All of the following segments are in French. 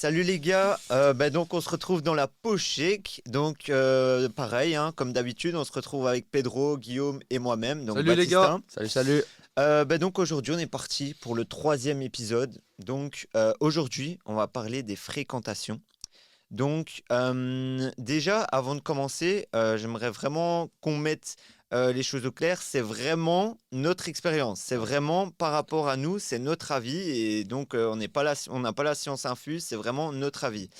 Salut les gars, donc on se retrouve dans la pochette, donc pareil, hein, comme d'habitude, on se retrouve avec Pedro, Guillaume et moi-même, donc Salut les gars. Baptistin. Salut, salut. Donc aujourd'hui on est parti pour le troisième épisode, donc aujourd'hui on va parler des fréquentations. Donc, déjà, avant de commencer, j'aimerais vraiment qu'on mette les choses au clair. C'est vraiment notre expérience. C'est vraiment par rapport à nous, c'est notre avis. Et donc, on n'a pas la science infuse, c'est vraiment notre avis.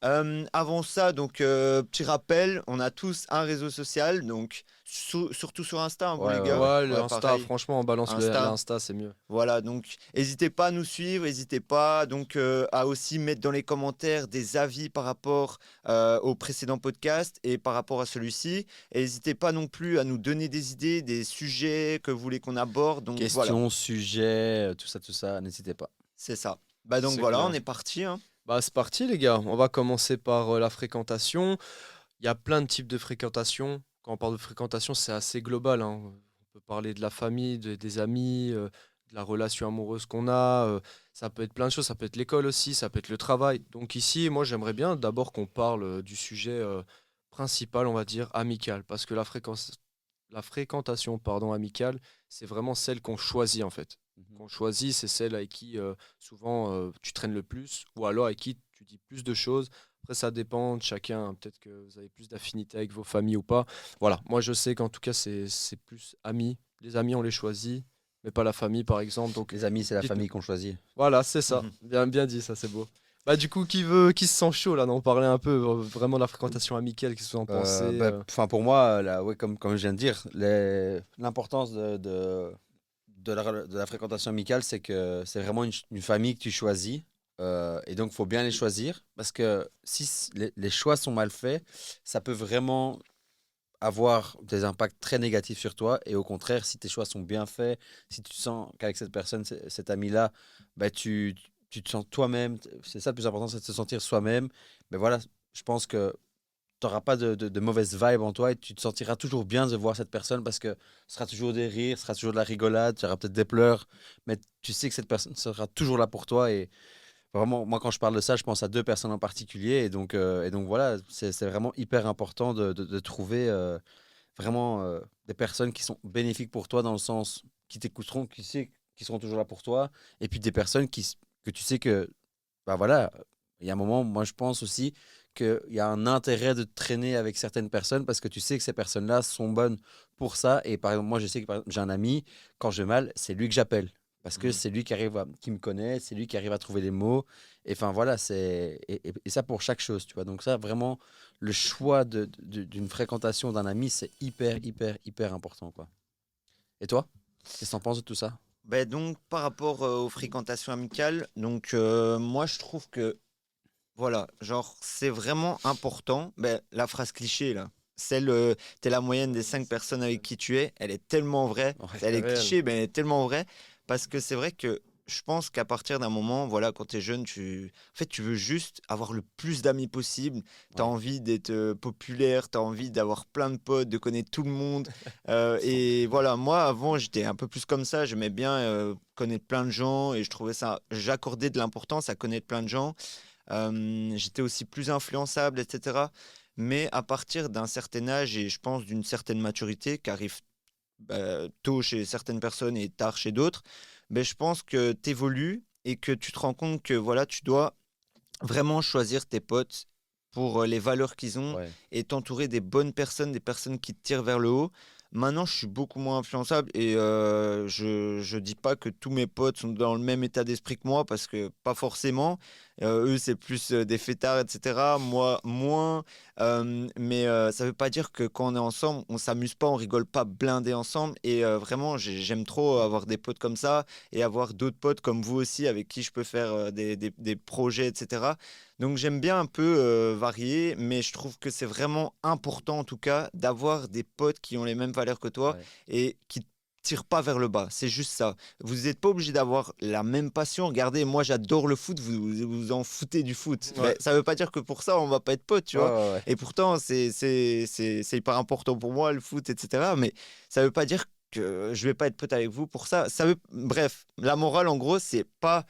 Avant ça, donc, petit rappel, on a tous un réseau social. Donc, surtout sur Insta, hein, vous Ouais, les ouais, gars. ouais. Ouais, le Ouais, Insta, pareil. franchement, on balance Insta. l'Insta, c'est mieux. Voilà, donc n'hésitez pas à nous suivre, n'hésitez pas donc à aussi mettre dans les commentaires des avis par rapport au précédent podcast et par rapport à celui-ci. Et n'hésitez pas non plus à nous donner des idées, des sujets que vous voulez qu'on aborde. Donc voilà, Questions, sujets, tout ça, n'hésitez pas. c'est ça. Bah donc C'est voilà, on clair. est parti, hein. Bah, c'est parti les gars. On va commencer par la fréquentation. Il y a plein de types de fréquentation. Quand on parle de fréquentation, c'est assez global, hein. On peut parler de la famille, des amis, de la relation amoureuse qu'on a. Ça peut être plein de choses. Ça peut être l'école aussi, ça peut être le travail. Donc ici, moi, j'aimerais bien d'abord qu'on parle du sujet principal, on va dire, amical. Parce que la fréquentation amicale, c'est vraiment celle qu'on choisit en fait. Qu'on choisit, c'est celle avec qui souvent tu traînes le plus ou alors avec qui tu dis plus de choses. Après, ça dépend de chacun, hein. Peut-être que vous avez plus d'affinité avec vos familles ou pas. Voilà, moi je sais qu'en tout cas, c'est plus amis. Les amis, on les choisit, mais pas la famille par exemple. Donc, Les amis, c'est la dites-nous. famille qu'on choisit. Voilà, c'est ça. Mhm. Bien, bien dit, ça c'est beau. Bah du coup, qui se sent chaud là d'en parler un peu, vraiment de la fréquentation amicale, qu'est-ce que vous en pensez Pour moi, là, ouais, comme je viens de dire, l'importance de la fréquentation amicale, c'est que c'est vraiment une famille que tu choisis. Et donc, il faut bien les choisir parce que si les choix sont mal faits, ça peut vraiment avoir des impacts très négatifs sur toi. Et au contraire, si tes choix sont bien faits, si tu sens qu'avec cette personne, cet ami-là, bah, tu te sens toi-même. C'est ça le plus important, c'est de se sentir soi-même. Mais voilà, je pense que tu n'auras pas de mauvaise vibe en toi et tu te sentiras toujours bien de voir cette personne parce que ce sera toujours des rires, ce sera toujours de la rigolade, tu auras peut-être des pleurs, mais tu sais que cette personne sera toujours là pour toi. Et vraiment, moi, quand je parle de ça, je pense à deux personnes en particulier. Et donc voilà, c'est vraiment hyper important de trouver vraiment des personnes qui sont bénéfiques pour toi dans le sens qui t'écouteront, qui seront toujours là pour toi. Et puis des personnes que tu sais que, bah voilà, il y a un moment, moi je pense aussi qu'il y a un intérêt de traîner avec certaines personnes parce que tu sais que ces personnes-là sont bonnes pour ça. Et par exemple, moi je sais que par exemple, j'ai un ami, quand je vais mal, c'est lui que j'appelle. Parce que Mhm. c'est lui qui me connaît, c'est lui qui arrive à trouver les mots. Et enfin voilà, et ça pour chaque chose, tu vois. Donc ça, vraiment, le choix d'une fréquentation d'un ami, c'est hyper, hyper, hyper important, quoi. Et toi, qu'est-ce que t'en penses de tout ça? Donc par rapport aux fréquentations amicales, donc moi je trouve que voilà, genre, c'est vraiment important. La phrase cliché, là, celle, t'es la moyenne des 5 personnes avec qui tu es, elle est tellement vraie. Ouais. Elle c'est est réel. cliché, mais elle est tellement vraie. Parce que c'est vrai que je pense qu'à partir d'un moment, voilà, quand t'es jeune, en fait, tu veux juste avoir le plus d'amis possible. T'as Ouais. envie d'être populaire, t'as envie d'avoir plein de potes, de connaître tout le monde. Et voilà, moi, avant, j'étais un peu plus comme ça. J'aimais bien connaître plein de gens et je trouvais ça, j'accordais de l'importance à connaître plein de gens. J'étais aussi plus influençable, etc. Mais à partir d'un certain âge et je pense d'une certaine maturité qui arrive tôt chez certaines personnes et tard chez d'autres, je pense que tu évolues et que tu te rends compte que voilà, tu dois vraiment choisir tes potes pour les valeurs qu'ils ont Ouais. et t'entourer des bonnes personnes, des personnes qui te tirent vers le haut. Maintenant, je suis beaucoup moins influençable et je dis pas que tous mes potes sont dans le même état d'esprit que moi parce que pas forcément. Eux, c'est plus des fêtards, etc. Moi, moins. Mais ça veut pas dire que quand on est ensemble, on s'amuse pas, on rigole pas blindé ensemble. Et vraiment, j'aime trop avoir des potes comme ça et avoir d'autres potes comme vous aussi avec qui je peux faire des projets, etc. Donc j'aime bien un peu varier, mais je trouve que c'est vraiment important en tout cas d'avoir des potes qui ont les mêmes valeurs que toi Ouais. et qui tirent pas vers le bas. C'est juste ça. Vous n'êtes pas obligé d'avoir la même passion. Regardez, moi j'adore le foot, vous en foutez du foot. Ouais. Ça veut pas dire que pour ça on va pas être potes, tu Ouais, vois. ouais, ouais. Et pourtant c'est hyper important pour moi le foot, etc. Mais ça veut pas dire que je vais pas être pote avec vous pour ça. Bref, la morale en gros, c'est pas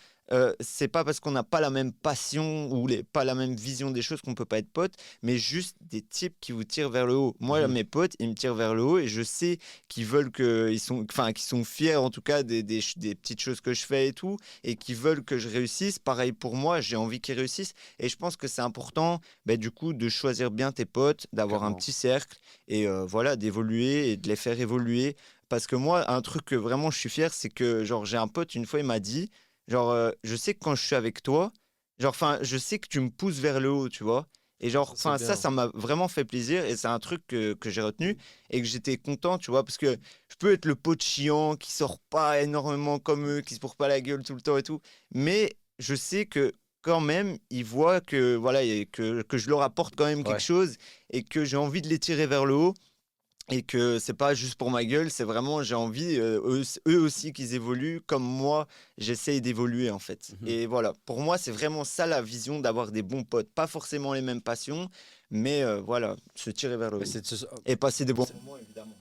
c'est pas parce qu'on n'a pas la même passion ou pas la même vision des choses qu'on peut pas être pote, mais juste des types qui vous tirent vers le haut. Moi, Mhm. mes potes, ils me tirent vers le haut et je sais qu'ils veulent qu'ils sont fiers en tout cas des petites choses que je fais et tout, et qui veulent que je réussisse. Pareil pour moi, j'ai envie qu'ils réussissent. Et je pense que c'est important, du coup, de choisir bien tes potes, d'avoir un Clairement. petit cercle et voilà, d'évoluer et de les faire évoluer. Parce que moi, un truc que vraiment je suis fier, c'est que genre j'ai un pote une fois, il m'a dit. Genre, je sais que quand je suis avec toi, genre, enfin, je sais que tu me pousses vers le haut, tu vois. Et genre, Ça, c'est enfin, bien. ça m'a vraiment fait plaisir et c'est un truc que j'ai retenu et que j'étais content, tu vois, parce que je peux être le pote chiant qui sort pas énormément comme eux, qui se bourre pas la gueule tout le temps et tout, mais je sais que quand même, ils voient que, voilà, et que je leur apporte quand même quelque Ouais. chose et que j'ai envie de les tirer vers le haut et que c'est pas juste pour ma gueule, c'est vraiment j'ai envie eux aussi qu'ils évoluent comme moi j'essaye d'évoluer en fait. Mhm. Et voilà, pour moi c'est vraiment ça la vision d'avoir des bons potes, pas forcément les mêmes passions, mais voilà, se tirer vers le Mais haut c'est de se, et passer des bons c'est- moments évidemment.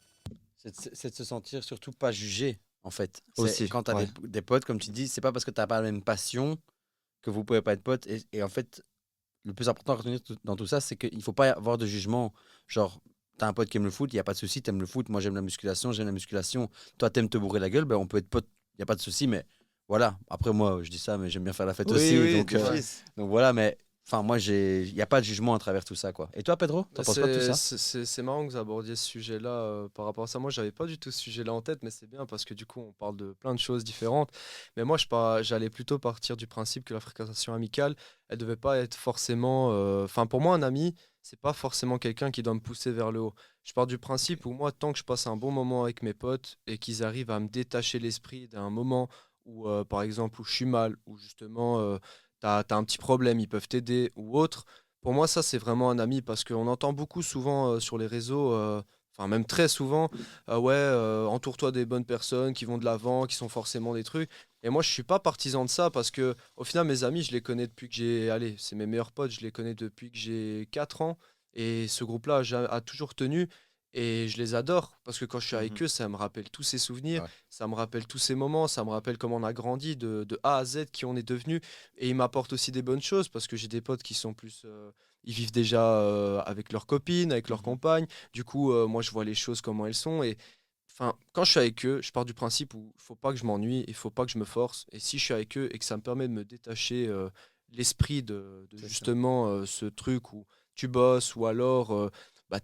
c'est de se sentir surtout pas jugé, en fait. C'est Aussi, quand tu as ouais. des potes, comme tu dis, c'est pas parce que tu n'as pas la même passion que vous pouvez pas être potes. Et en fait, le plus important à retenir dans tout ça, c'est qu'il faut pas y avoir de jugement. Genre, t'as un pote qui aime le foot, il n'y a pas de souci, t'aimes le foot, moi j'aime la musculation, toi t'aimes te bourrer la gueule, on peut être potes, il n'y a pas de souci, mais voilà. Après, moi, je dis ça, mais j'aime bien faire la fête Oui, aussi, oui, donc, Ouais. d'office. donc voilà, mais enfin, moi, il n'y a pas de jugement à travers tout ça, quoi. Et toi, Pedro, t'en Mais penses quoi de tout ça? c'est marrant que vous abordiez ce sujet-là par rapport à ça. Moi, j'avais pas du tout ce sujet-là en tête, mais c'est bien parce que du coup, on parle de plein de choses différentes. Mais moi, j'allais plutôt partir du principe que la fréquentation amicale, elle devait pas être forcément. Enfin, pour moi, un ami, c'est pas forcément quelqu'un qui doit me pousser vers le haut. Je pars du principe où moi, tant que je passe un bon moment avec mes potes et qu'ils arrivent à me détacher l'esprit d'un moment où, par exemple, où je suis mal, où justement, t'as un petit problème, ils peuvent t'aider ou autre. Pour moi, ça, c'est vraiment un ami parce qu'on entend beaucoup souvent sur les réseaux, enfin même très souvent, ouais, entoure-toi des bonnes personnes qui vont de l'avant, qui sont forcément des trucs. Et moi, je suis pas partisan de ça parce que au final, mes amis, je les connais depuis que allez, c'est mes meilleurs potes, je les connais depuis que j'ai 4 ans. Et ce groupe-là a toujours tenu. Et je les adore parce que quand je suis avec Mhm. eux, ça me rappelle tous ces souvenirs, Ouais. ça me rappelle tous ces moments, ça me rappelle comment on a grandi de A à Z, qui on est devenu. Et ils m'apportent aussi des bonnes choses parce que j'ai des potes qui sont plus ils vivent déjà avec leurs copines, avec leurs Mhm. compagnes. Du coup, moi, je vois les choses comment elles sont. Et enfin, quand je suis avec eux, je pars du principe où il faut pas que je m'ennuie, il faut pas que je me force. Et si je suis avec eux et que ça me permet de me détacher l'esprit de C'est ça. justement ce truc où tu bosses ou alors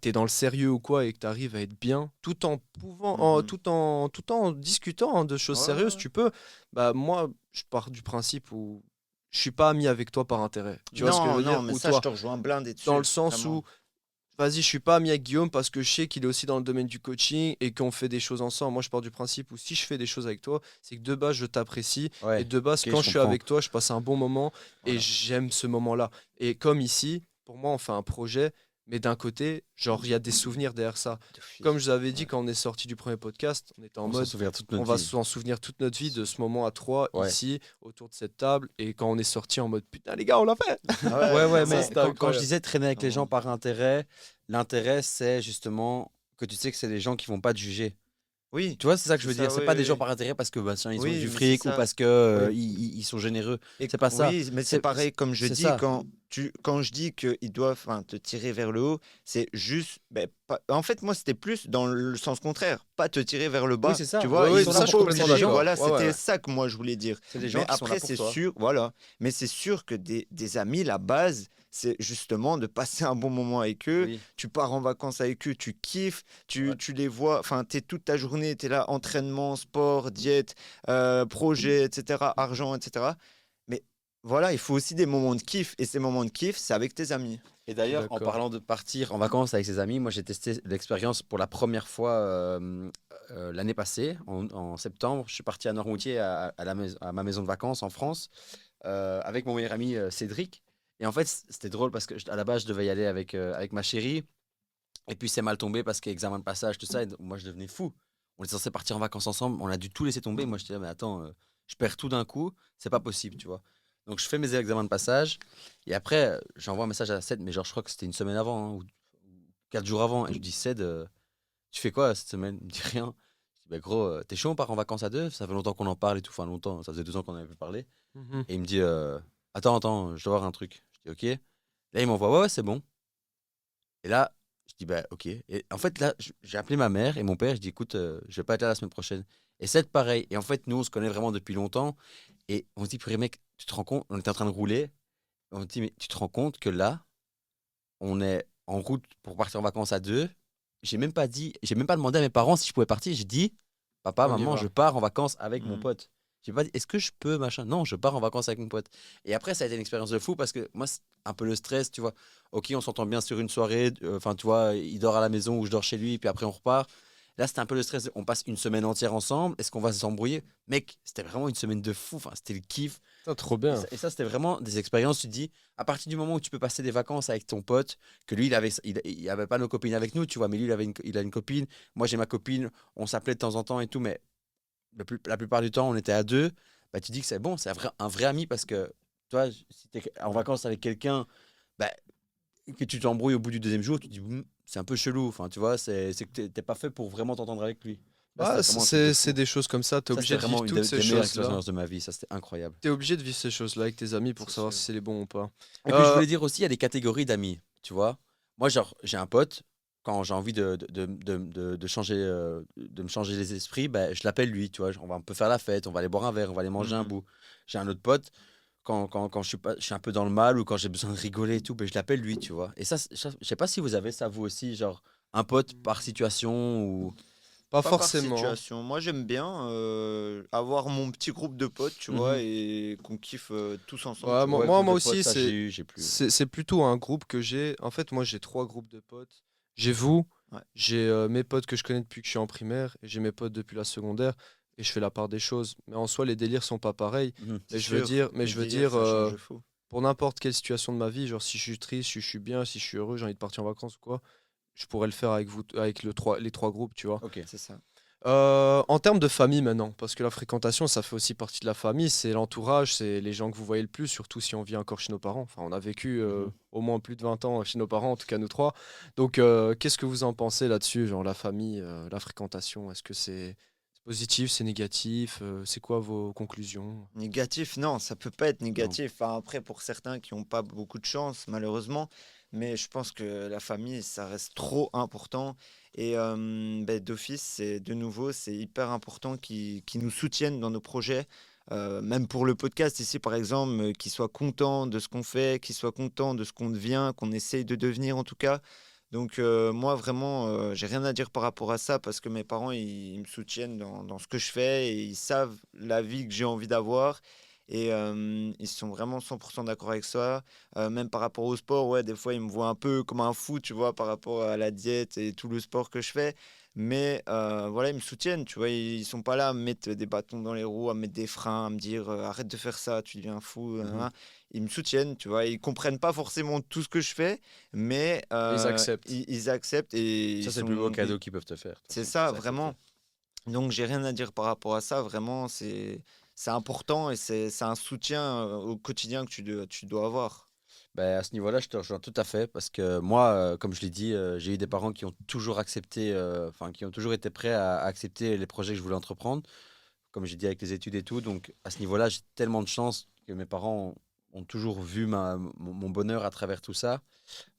tu es dans le sérieux ou quoi et que tu arrives à être bien, tout en pouvant, Mhm. tout en discutant de choses Ouais, sérieuses, ouais, ouais. tu peux. Bah, moi, je pars du principe où je suis pas ami avec toi par intérêt. Tu vois ce que je Non, veux dire? non, mais Ou ça je toi, te rejoins blindé dans le dessus, sens vraiment. où, vas-y, je suis pas ami avec Guillaume parce que je sais qu'il est aussi dans le domaine du coaching et qu'on fait des choses ensemble. Moi, je pars du principe où si je fais des choses avec toi, c'est que de base, je t'apprécie et Ouais, de base, ok, quand je je suis comprends. avec toi, je passe un bon moment et Voilà. j'aime ce moment-là. Et comme ici, pour moi, on fait un projet, mais d'un côté, genre, il y a des souvenirs derrière ça. Comme je D'office. vous avais dit Ouais. quand on est sorti du premier podcast, on était en On s'en mode, souvient toute on notre va vie. s'en souvenir toute notre vie de ce moment à trois, Ouais. ici, autour de cette table. Et quand on est sorti en mode, putain, les gars, on l'a fait! Ah ouais, Ouais, ouais, Ça, clairement. mais c'était quand je incroyable. disais traîner avec les gens Clairement. par intérêt, l'intérêt, c'est justement que tu sais que c'est des gens qui vont pas te juger. Oui, Tu vois, c'est ça que je c'est veux dire. ça, C'est oui, pas des oui, gens oui. par intérêt parce que bah, tiens, ils ont Oui, du mais c'est fric ou ça. parce que Oui. ils sont généreux. Et C'est pas ça. oui, mais c'est pareil, comme je C'est dis, ça. quand je dis qu'ils doivent enfin, te tirer vers le haut, c'est juste. En fait, moi, c'était plus dans le sens contraire, pas te tirer vers le Oui, bas. c'est Tu ça. Oui, vois, Ils ils oui, sont là sont ça, je pour suis pas te complètement pousser. obligés. d'accord. Voilà, Ouais, ouais, c'était ouais. ça que moi, je voulais dire. C'est des gens Mais qui sont là après, pour c'est toi. sûr, voilà. Mais c'est sûr que des amis, la base, c'est justement de passer un bon moment avec eux. Oui. Tu pars en vacances avec eux, tu kiffes, Ouais. tu les vois. Enfin, tu es toute ta journée, tu es là, entraînement, sport, diète, projet, etc., argent, etc. Mais voilà, il faut aussi des moments de kiff. Et ces moments de kiff, c'est avec tes amis. Et Je suis d'ailleurs, en d'accord. parlant de partir en vacances avec ses amis, moi j'ai testé l'expérience pour la première fois l'année passée, en septembre. Je suis parti à Noirmoutier, à ma maison de vacances en France, avec mon meilleur ami Cédric. Et en fait, c'était drôle parce que à la base, je devais y aller avec ma chérie. Et puis c'est mal tombé parce qu'examen de passage, tout ça. Et moi, je devenais fou. On était censé partir en vacances ensemble. On a dû tout laisser tomber. Moi, j'étais là, mais attends, je perds tout d'un coup. C'est pas possible, tu vois. Donc, je fais mes examens de passage. Et après, j'envoie un message à Ced, mais genre, je crois que c'était une semaine avant, hein, ou 4 jours avant. Et je dis, Ced, tu fais quoi cette semaine? Il me dit rien. Je dis, bah, gros, t'es chaud, on part en vacances à deux? Ça fait longtemps qu'on en parle et tout. Enfin, longtemps, ça faisait 2 ans qu'on avait pu parler. Mhm. Et il me dit, attends, je dois voir un truc. Je dis, ok. Là, il m'envoie, ouais, c'est bon. Et là, je dis, bah, ok. Et en fait, là, j'ai appelé ma mère et mon père. Je dis, écoute, je vais pas être là la semaine prochaine. Et c'est pareil. Et en fait, nous, on se connaît vraiment depuis longtemps. Et on se dit, purée, mec, tu te rends compte, on était en train de rouler. On se dit, mais tu te rends compte que là, on est en route pour partir en vacances à deux. J'ai même pas demandé à mes parents si je pouvais partir. J'ai dit, papa, On y maman, va. je pars en vacances avec mon Mm. pote. J'ai pas dit, est-ce que je peux, machin? Non, je pars en vacances avec mon pote. Et après, ça a été une expérience de fou parce que moi, c'est un peu le stress, tu vois. Ok, on s'entend bien sur une soirée. Enfin, tu vois, il dort à la maison ou je dors chez lui, puis après, on repart. Là, c'était un peu le stress. On passe une semaine entière ensemble. Est-ce qu'on va s'embrouiller? Mec, c'était vraiment une semaine de fou. Enfin, c'était le kiff. Putain, trop Et bien. ça, et ça, c'était vraiment des expériences. Tu te dis, à partir du moment où tu peux passer des vacances avec ton pote, que lui, il avait pas nos copines avec nous, tu vois, mais lui, il a une copine. Moi, j'ai ma copine. On s'appelait de temps en temps et tout, mais la plupart du temps, on était à deux. Bah, tu dis que c'est bon, c'est un vrai ami parce que toi, si tu es en vacances avec quelqu'un, bah, que tu t'embrouilles au bout du deuxième jour, tu te dis, c'est un peu chelou. Enfin, tu vois, c'est que t'es pas fait pour vraiment t'entendre avec lui. Là, c'était Ah, vraiment un truc de c'est fou. des choses comme ça. T'es Ça, c'était obligé de vivre vraiment une toutes ces des meilleures choses-là. expériences de ma vie. Ça, c'était incroyable. T'es obligé de vivre ces choses-là avec tes amis pour C'est savoir sûr. si c'est les bons ou pas. Et puis je Euh, voulais dire aussi, il y a des catégories d'amis, tu vois. Moi, genre, j'ai un pote, quand j'ai envie de changer, de me changer les esprits, ben, je l'appelle lui, tu vois. On peut faire la fête, on va aller boire un verre, on va aller manger un Mhm. bout. J'ai un autre pote, quand je suis un peu dans le mal ou quand j'ai besoin de rigoler et tout, ben, je l'appelle lui, tu vois. Et ça, je sais pas si vous avez ça, vous aussi, genre, un pote par situation ou... Pas Pas par forcément. situation. Moi, j'aime bien avoir mon petit groupe de potes, tu vois, Mhm. et qu'on kiffe tous ensemble, Ouais, tu vois. Ouais, moi groupe de potes, aussi, ça, j'ai eu, j'ai plus. c'est plutôt un groupe que j'ai. En fait, moi, j'ai trois groupes de potes. J'ai vous, Ouais. j'ai mes potes que je connais depuis que je suis en primaire, et j'ai mes potes depuis la secondaire, et je fais la part des choses. Mais en soi, les délires sont pas pareils. Mhm. C'est sûr, Mais les je veux délires, dire, ça change de fou. pour n'importe quelle situation de ma vie, genre si je suis triste, si je suis bien, si je suis heureux, j'ai envie de partir en vacances ou quoi, je pourrais le faire avec vous, avec les trois groupes, tu vois. Ok. C'est ça. En termes de famille maintenant, parce que la fréquentation, ça fait aussi partie de la famille, c'est l'entourage, c'est les gens que vous voyez le plus, surtout si on vit encore chez nos parents. Enfin, on a vécu Mhm. au moins plus de 20 ans chez nos parents, en tout cas nous trois. Donc, qu'est-ce que vous en pensez là-dessus, genre la famille, la fréquentation, est-ce que c'est positif, c'est négatif, c'est quoi vos conclusions? Négatif, non, ça peut pas être Non. négatif. Enfin, après, pour certains qui n'ont pas beaucoup de chance, malheureusement, mais je pense que la famille, ça reste trop important. Et ben, d'office, c'est de nouveau, c'est hyper important qu'ils nous soutiennent dans nos projets. Même pour le podcast ici, par exemple, qu'ils soient contents de ce qu'on fait, qu'ils soient contents de ce qu'on devient, qu'on essaye de devenir en tout cas. Donc moi vraiment, j'ai rien à dire par rapport à ça parce que mes parents, ils me soutiennent dans ce que je fais et ils savent la vie que j'ai envie d'avoir et ils sont vraiment 100% d'accord avec ça. Même par rapport au sport, ouais, des fois, ils me voient un peu comme un fou, tu vois, par rapport à la diète et tout le sport que je fais. Mais voilà, ils me soutiennent, tu vois, ils sont pas là à me mettre des bâtons dans les roues, à me mettre des freins, à me dire arrête de faire ça, tu deviens fou, nan, Mhm. nan. Ils me soutiennent, tu vois, ils comprennent pas forcément tout ce que je fais, mais Ils acceptent. ils acceptent et Ça, ils c'est le plus beau sont. cadeau qu'ils peuvent te faire, de toute C'est façon. ça, C'est accepté. vraiment. Donc, j'ai rien à dire par rapport à ça. Vraiment, c'est important et c'est un soutien au quotidien que tu dois avoir. Ben, à ce niveau-là, je te rejoins tout à fait parce que moi, comme je l'ai dit, j'ai eu des parents qui ont toujours accepté, enfin, qui ont toujours été prêts à accepter les projets que je voulais entreprendre, comme j'ai dit avec les études et tout. Donc, à ce niveau-là, j'ai tellement de chance que mes parents ont toujours vu mon bonheur à travers tout ça.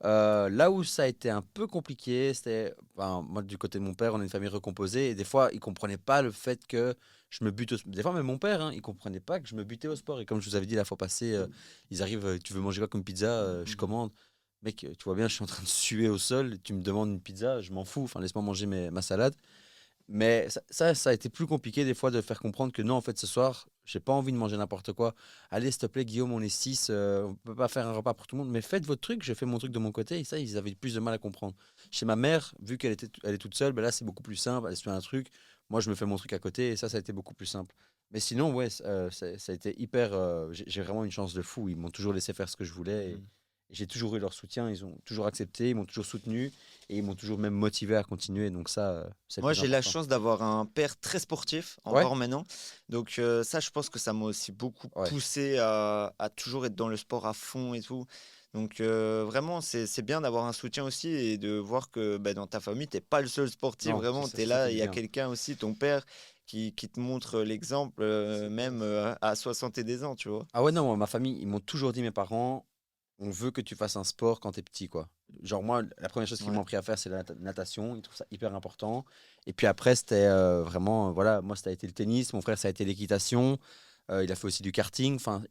Là où ça a été un peu compliqué, c'était, enfin, moi, du côté de mon père, on est une famille recomposée et des fois, il comprenait pas le fait que je me bute au sport. Des fois, même mon père, hein, il comprenait pas que je me butais au sport. Et comme je vous avais dit la fois passée, ils arrivent, tu veux manger quoi comme pizza? Je Mhm. commande. Mec, tu vois bien, je suis en train de suer au sol, tu me demandes une pizza, je m'en fous. Enfin, laisse-moi manger ma salade. Mais ça a été plus compliqué des fois de faire comprendre que non, en fait, ce soir, j'ai pas envie de manger n'importe quoi. Allez, s'il te plaît, Guillaume, on est 6, on peut pas faire un repas pour tout le monde, mais faites votre truc, je fais mon truc de mon côté. Et ça, ils avaient plus de mal à comprendre. Chez ma mère, vu elle est toute seule, ben là, c'est beaucoup plus simple. Elle se fait un truc, moi, je me fais mon truc à côté, et ça a été beaucoup plus simple. Mais sinon, ouais, ça a été hyper. J'ai vraiment une chance de fou. Ils m'ont toujours laissé faire ce que je voulais. Et Mhm. j'ai toujours eu leur soutien. Ils ont toujours accepté, ils m'ont toujours soutenu. Et ils m'ont toujours même motivé à continuer. Donc ça, c'est le Moi, plus j'ai la important. chance d'avoir un père très sportif, Ouais, encore maintenant. Donc, ça, je pense que ça m'a aussi beaucoup ouais. poussé à toujours être dans le sport à fond et tout. Donc vraiment, c'est bien d'avoir un soutien aussi et de voir que dans ta famille, t'es pas le seul sportif. Non, Vraiment, ça, tu es ça fait là, il du y a bien. quelqu'un aussi, ton père, qui te montre l'exemple, C'est clair. même à 60 et des ans, tu vois. Ah ouais, non, moi, ma famille, ils m'ont toujours dit, mes parents, on veut que tu fasses un sport quand t'es petit, quoi. Genre, moi, la première chose qu'ils Ouais. m'ont appris à faire, c'est la natation. Ils trouvent ça hyper important. Et puis après, c'était vraiment, voilà, moi, ça a été le tennis. Mon frère, ça a été l'équitation. Il a fait aussi du karting. Enfin,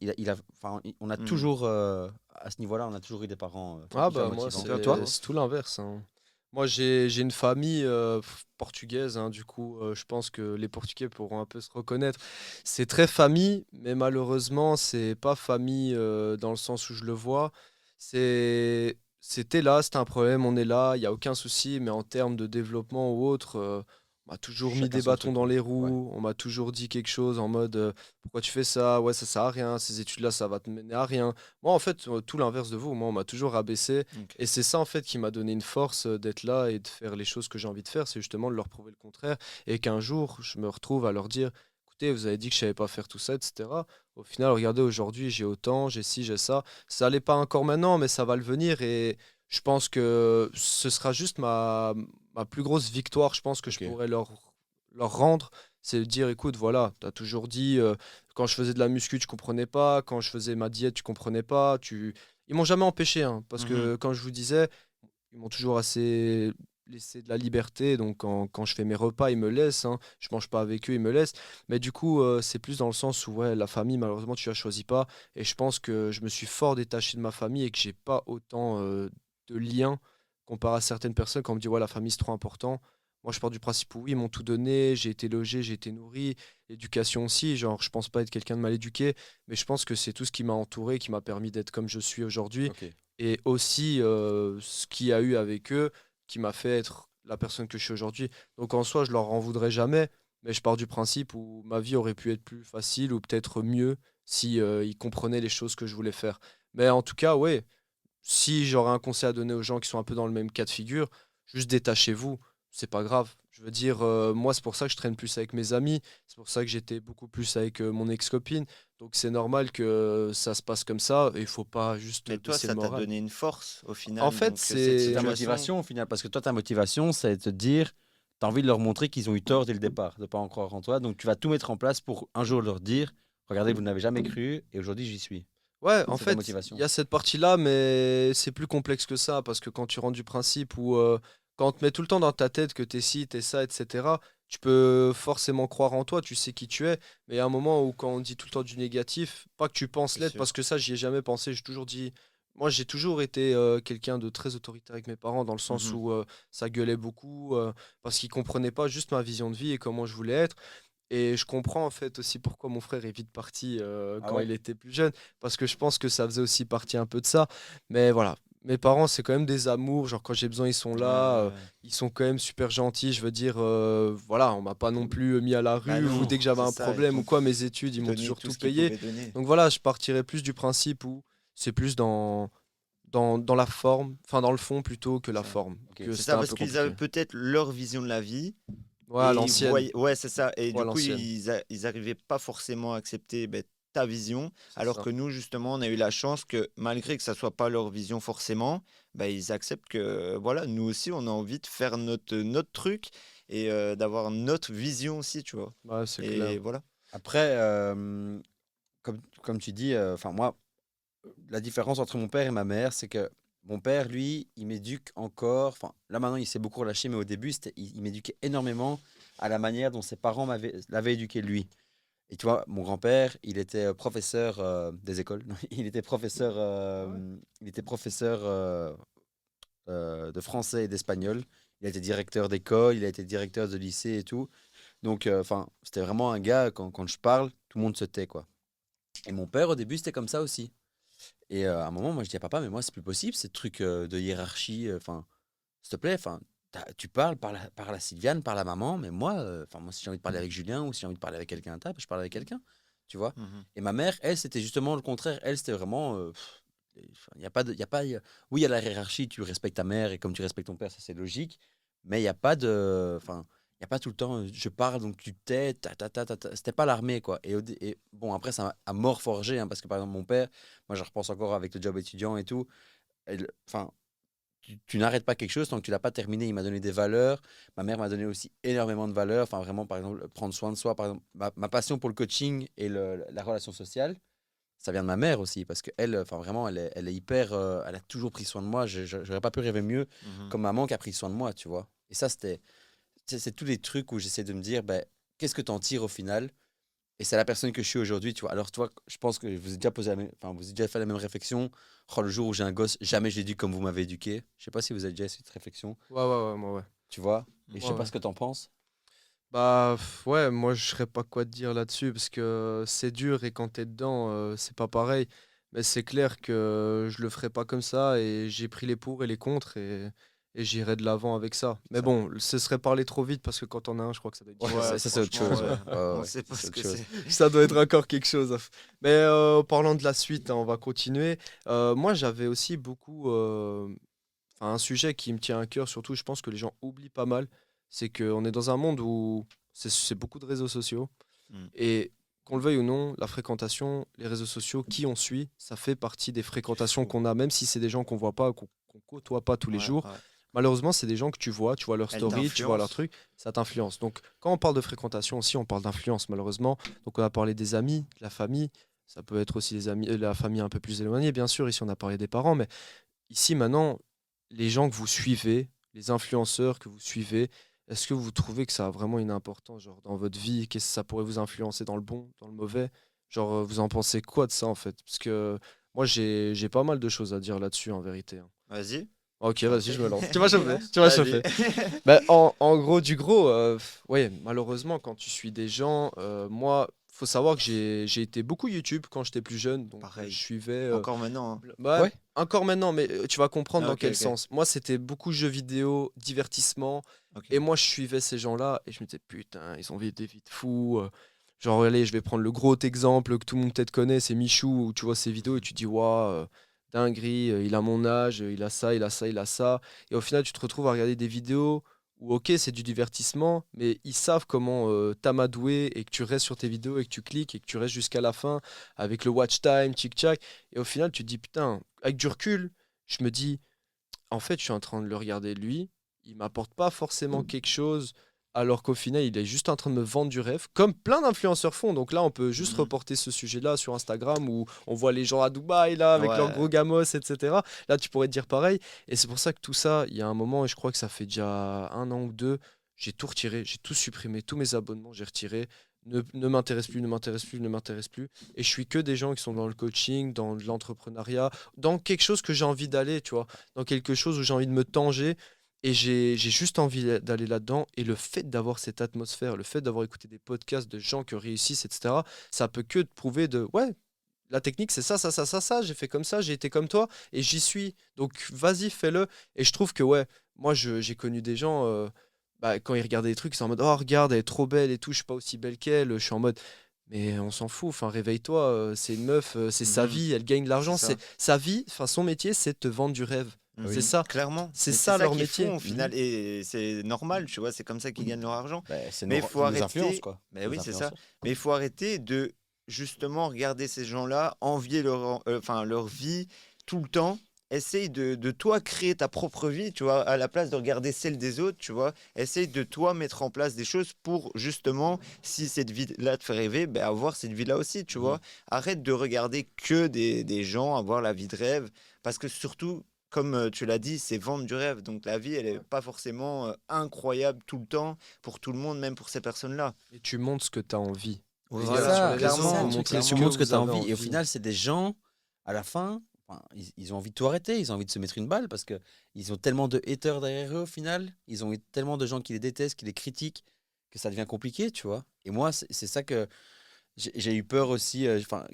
on a Mhm. toujours, à ce niveau-là, on a toujours eu des parents Ah hyper bah moi C'est motivants. Et top, toi? c'est tout l'inverse, hein. Moi j'ai une famille portugaise, hein, du coup je pense que les Portugais pourront un peu se reconnaître. C'est très famille, mais malheureusement c'est pas famille dans le sens où je le vois. C'était là, c'était un problème, on est là, il y a aucun souci, mais en termes de développement ou autre, on m'a toujours mis Chacun des son bâtons truc, dans quoi. les Ouais. roues, on m'a toujours dit quelque chose en mode pourquoi tu fais ça? Ouais, ça sert à rien, ces études-là ça va te mener à rien. Moi en fait tout l'inverse de vous, moi on m'a toujours rabaissé. Ok. Et c'est ça en fait qui m'a donné une force d'être là et de faire les choses que j'ai envie de faire, c'est justement de leur prouver le contraire et qu'un jour je me retrouve à leur dire, écoutez, vous avez dit que je savais pas faire tout ça, etc. Au final, regardez, aujourd'hui j'ai autant, j'ai ci, j'ai ça. Ça allait pas encore maintenant, mais ça va le venir et je pense que ce sera juste ma plus grosse victoire, je pense que je Ok. pourrais leur rendre. C'est de dire, écoute, voilà, tu as toujours dit, quand je faisais de la muscu, tu comprenais pas, quand je faisais ma diète, tu comprenais pas, ils m'ont jamais empêché, hein, parce Mhm. que quand je vous disais, ils m'ont toujours assez laissé de la liberté. Donc quand je fais mes repas, ils me laissent, hein. Je mange pas avec eux, ils me laissent. Mais du coup, c'est plus dans le sens où ouais, la famille, malheureusement, tu la choisis pas. Et je pense que je me suis fort détaché de ma famille et que j'ai pas autant de liens comparé à certaines personnes quand on me dit ouais, la famille c'est trop important. Moi, je pars du principe où oui, ils m'ont tout donné, j'ai été logé, j'ai été nourri, l'éducation aussi. Genre, je pense pas être quelqu'un de mal éduqué, mais je pense que c'est tout ce qui m'a entouré, qui m'a permis d'être comme je suis aujourd'hui Ok. et aussi ce qu'il y a eu avec eux qui m'a fait être la personne que je suis aujourd'hui. Donc en soi, je leur en voudrais jamais, mais je pars du principe où ma vie aurait pu être plus facile ou peut-être mieux si ils comprenaient les choses que je voulais faire. Mais en tout cas, ouais, si j'aurais un conseil à donner aux gens qui sont un peu dans le même cas de figure, juste détachez-vous, c'est pas grave. Je veux dire, moi, c'est pour ça que je traîne plus avec mes amis, c'est pour ça que j'étais beaucoup plus avec mon ex-copine. Donc c'est normal que ça se passe comme ça et il faut pas juste Mais toi, baisser le ça t'a moral. donné une force au En final. fait, Donc cette C'est c'est ta situation, motivation au final, parce que toi, ta motivation, c'est de te dire, tu as envie de leur montrer qu'ils ont eu tort dès le départ, de ne pas en croire en toi. Donc, tu vas tout mettre en place pour un jour leur dire, regardez, vous n'avez jamais cru, et aujourd'hui, j'y suis. ouais, en C'est ta fait, il y motivation. a cette partie-là, mais c'est plus complexe que ça, parce que quand tu rentres du principe où, quand on te met tout le temps dans ta tête que t'es ci, t'es ça, etc., tu peux forcément croire en toi, tu sais qui tu es, mais il y a un moment où quand on dit tout le temps du négatif, pas que tu penses c'est l'être, sûr. parce que ça, j'y ai jamais pensé, j'ai toujours dit, moi j'ai toujours été quelqu'un de très autoritaire avec mes parents, dans le sens Mhm. où ça gueulait beaucoup, parce qu'ils comprenaient pas juste ma vision de vie et comment je voulais être. Et je comprends en fait aussi pourquoi mon frère est vite parti Ah quand ouais? il était plus jeune, parce que je pense que ça faisait aussi partie un peu de ça. Mais voilà, mes parents, c'est quand même des amours, genre quand j'ai besoin, ils sont Ouais, là, ouais, ouais. ils sont quand même super gentils, je veux dire, voilà, on m'a pas non plus mis à la Bah rue, ou non, dès que j'avais c'est un ça. Ils problème ou t'ont quoi, mes études, ils m'ont donné toujours tout tout ce qu'ils payé. pouvaient donner. Donc voilà, je partirais plus du principe où c'est plus dans la forme, enfin dans le fond plutôt que C'est la ça. forme, Ok. que C'est c'était ça, un parce peu qu'ils avaient compliqué. peut-être leur vision de la vie. Ouais, à Et ils l'ancienne, voyaient, ouais, c'est ça. Et ouais, à du coup, l'ancienne, ils arrivaient pas forcément à accepter ta vision, c'est alors ça. que nous, justement, on a eu la chance que malgré que ça soit pas leur vision forcément, ils acceptent que voilà, nous aussi, on a envie de faire notre truc et d'avoir notre vision aussi, tu vois. Ouais, c'est clair. Et voilà. Après, comme tu dis, enfin, moi, la différence entre mon père et ma mère, c'est que mon père, lui, il m'éduque encore. Enfin, là maintenant, il s'est beaucoup relâché, mais au début, il m'éduquait énormément à la manière dont ses parents l'avaient éduqué lui. Et tu vois, mon grand-père, il était professeur des écoles. Non, Ah ouais. Il était professeur de français et d'espagnol. Il a été directeur d'école, il a été directeur de lycée et tout. Donc, enfin, c'était vraiment un gars, quand je parle, tout le monde se tait, quoi. Et mon père, au début, c'était comme ça aussi. Et à un moment, moi, je dis à papa, mais moi, c'est plus possible, ces trucs de hiérarchie. Enfin, s'il te plaît, enfin, tu parles par la Sylviane, par la maman, mais moi, enfin, moi, si j'ai envie de parler avec Julien ou si j'ai envie de parler avec quelqu'un, je parle avec quelqu'un, tu vois. Mhm. Et ma mère, elle, c'était justement le contraire. Elle, c'était vraiment, il y a pas de, il y a pas, oui, il y a la hiérarchie, tu respectes ta mère et comme tu respectes ton père, ça c'est logique, mais il y a pas de, enfin, n'y a pas tout le temps, je parle, donc tu t'aides, c'était pas l'armée, quoi. Et bon, après, ça m'a à mort forgé, hein, parce que par exemple, mon père, moi, je repense encore avec le job étudiant et tout. Enfin, tu n'arrêtes pas quelque chose tant que tu l'as pas terminé. Il m'a donné des valeurs. Ma mère m'a donné aussi énormément de valeurs. Enfin, vraiment, par exemple, prendre soin de soi. Par exemple, ma passion pour le coaching et la relation sociale, ça vient de ma mère aussi. Parce qu'elle, enfin, vraiment, elle est hyper. Elle a toujours pris soin de moi. J'aurais pas pu rêver mieux Mhm. comme maman qui a pris soin de moi, tu vois. Et ça, c'est tous les trucs où j'essaie de me dire, ben, qu'est-ce que tu en tires au final? Et c'est la personne que je suis aujourd'hui, tu vois. Alors, toi, je pense que vous avez déjà vous avez déjà fait la même réflexion. Oh, le jour où j'ai un gosse, jamais je l'éduque comme vous m'avez éduqué. Je sais pas si vous avez déjà eu cette réflexion, Ouais, moi, ouais. tu vois. Et je Ouais, sais pas ouais. ce que t'en penses. Bah ouais, moi je saurais pas quoi te dire là-dessus parce que c'est dur et quand t'es dedans, c'est pas pareil. Mais c'est clair que je le ferai pas comme ça et j'ai pris les pour et les contre et j'irai de l'avant avec ça. Mais Ça. bon, ce serait parler trop vite parce que quand on a un, je crois que ça doit être Ouais, Ouais, différent. ça c'est autre franchement, chose. ouais. Ouais, ouais, On ouais, sait ça, pas c'est ce autre que chose. c'est. Ça doit être encore quelque chose. Mais en parlant de la suite, hein, on va continuer. Moi j'avais aussi beaucoup, enfin un sujet qui me tient à cœur, surtout je pense que les gens oublient pas mal, c'est qu'on est dans un monde où c'est beaucoup de réseaux sociaux. Mm. Et qu'on le veuille ou non, la fréquentation, les réseaux sociaux, qui on suit, ça fait partie des Il fréquentations faut. qu'on a, même si c'est des gens qu'on voit pas, qu'on côtoie pas tous les Ouais, jours. ouais. Malheureusement, c'est des gens que tu vois leur Elle story, tu vois leur t'influence. truc, ça t'influence. Donc, quand on parle de fréquentation aussi, on parle d'influence, malheureusement. Donc, on a parlé des amis, de la famille. Ça peut être aussi les amis, la famille un peu plus éloignée, bien sûr. Ici, on a parlé des parents, mais ici, maintenant, les gens que vous suivez, les influenceurs que vous suivez, est-ce que vous trouvez que ça a vraiment une importance genre, dans votre vie? Qu'est-ce que ça pourrait vous influencer dans le bon, dans le mauvais? Genre, vous en pensez quoi de ça, en fait? Parce que moi, j'ai pas mal de choses à dire là-dessus, en vérité, hein. Vas-y, Ok, je t'en vas-y, prie. je me lance. Tu vas chauffer, tu vas Allez. chauffer. Bah, en gros, du gros, ouais, malheureusement, quand tu suis des gens, moi, faut savoir que j'ai été beaucoup YouTube quand j'étais plus jeune, donc je Pareil. suivais. Encore maintenant, hein. Bah, Ouais. encore maintenant, mais tu vas comprendre Ah, dans ok, quel ok. sens. Moi, c'était beaucoup jeux vidéo, divertissement, Ok. et moi, je suivais ces gens-là, et je me disais, putain, ils ont des vies de fous. Genre, allez, je vais prendre le gros exemple que tout le monde peut-être connaît, c'est Michou, où tu vois ses vidéos et tu dis, waouh, dinguerie, il a mon âge, il a ça, il a ça, il a ça. Et au final, tu te retrouves à regarder des vidéos où, ok, c'est du divertissement, mais ils savent comment t'amadouer et que tu restes sur tes vidéos et que tu cliques et que tu restes jusqu'à la fin avec le watch time, tic-tac. Et au final, tu te dis, putain, avec du recul, je me dis, en fait, je suis en train de le regarder lui, il m'apporte pas forcément quelque chose, alors qu'au final, il est juste en train de me vendre du rêve, comme plein d'influenceurs font. Donc là, on peut juste Mhm. reporter ce sujet-là sur Instagram où on voit les gens à Dubaï, là, avec leurs Ouais. gros gamos, etc. Là, tu pourrais te dire pareil. Et c'est pour ça que tout ça, il y a un moment, et je crois que ça fait déjà un an ou deux, j'ai tout retiré, j'ai tout supprimé, tous mes abonnements, j'ai retiré. Ne m'intéresse plus, ne m'intéresse plus, ne m'intéresse plus. Et je suis que des gens qui sont dans le coaching, dans l'entrepreneuriat, dans quelque chose que j'ai envie d'aller, tu vois, dans quelque chose où j'ai envie de me tanger. Et j'ai juste envie d'aller là-dedans. Et le fait d'avoir cette atmosphère, le fait d'avoir écouté des podcasts de gens qui réussissent, etc., ça peut que te prouver de, ouais, la technique, c'est ça, ça, ça, ça, ça, j'ai fait comme ça, j'ai été comme toi, et j'y suis. Donc, vas-y, fais-le. Et je trouve que, ouais, moi, j'ai connu des gens, bah, quand ils regardaient des trucs, ils sont en mode, oh, regarde, elle est trop belle et tout, je suis pas aussi belle qu'elle. Je suis en mode, mais on s'en fout, enfin, réveille-toi, c'est une meuf, c'est sa Mhm. vie, elle gagne de C'est l'argent, c'est ça. sa vie, enfin, son métier, c'est de te vendre du rêve. Ah C'est oui. ça, Clairement. c'est Mais c'est ça ça leur qu'ils métier. font au final. Et c'est normal, tu vois, c'est comme ça qu'ils gagnent leur argent. Ben, c'est Mais il faut nos influences, arrêter. quoi. Mais Nos oui, c'est ça. influenceurs. Mais il faut arrêter de justement regarder ces gens-là, envier enfin, leur vie tout le temps. Essaye de toi créer ta propre vie, tu vois, à la place de regarder celle des autres, tu vois. Essaye de toi mettre en place des choses pour justement, si cette vie-là te fait rêver, ben avoir cette vie-là aussi, tu Mhm. vois. Arrête de regarder que des gens avoir la vie de rêve, parce que surtout, comme tu l'as dit, c'est vendre du rêve. Donc la vie, elle n'est pas forcément incroyable tout le temps pour tout le monde, même pour ces personnes-là. Et tu montres ce que tu as envie. Oui, Et C'est voilà, sur les ça, réseaux, c'est ça vous le clairement, truc, c'est montrez que ce tu que montres clairement. ce que vous tu as avez envie. Et au envie. final, c'est des gens, à la fin, enfin, ils ont envie de tout arrêter, ils ont envie de se mettre une balle parce qu'ils ont tellement de haters derrière eux au final, ils ont tellement de gens qui les détestent, qui les critiquent, que ça devient compliqué, tu vois. Et moi, c'est ça que j'ai eu peur aussi,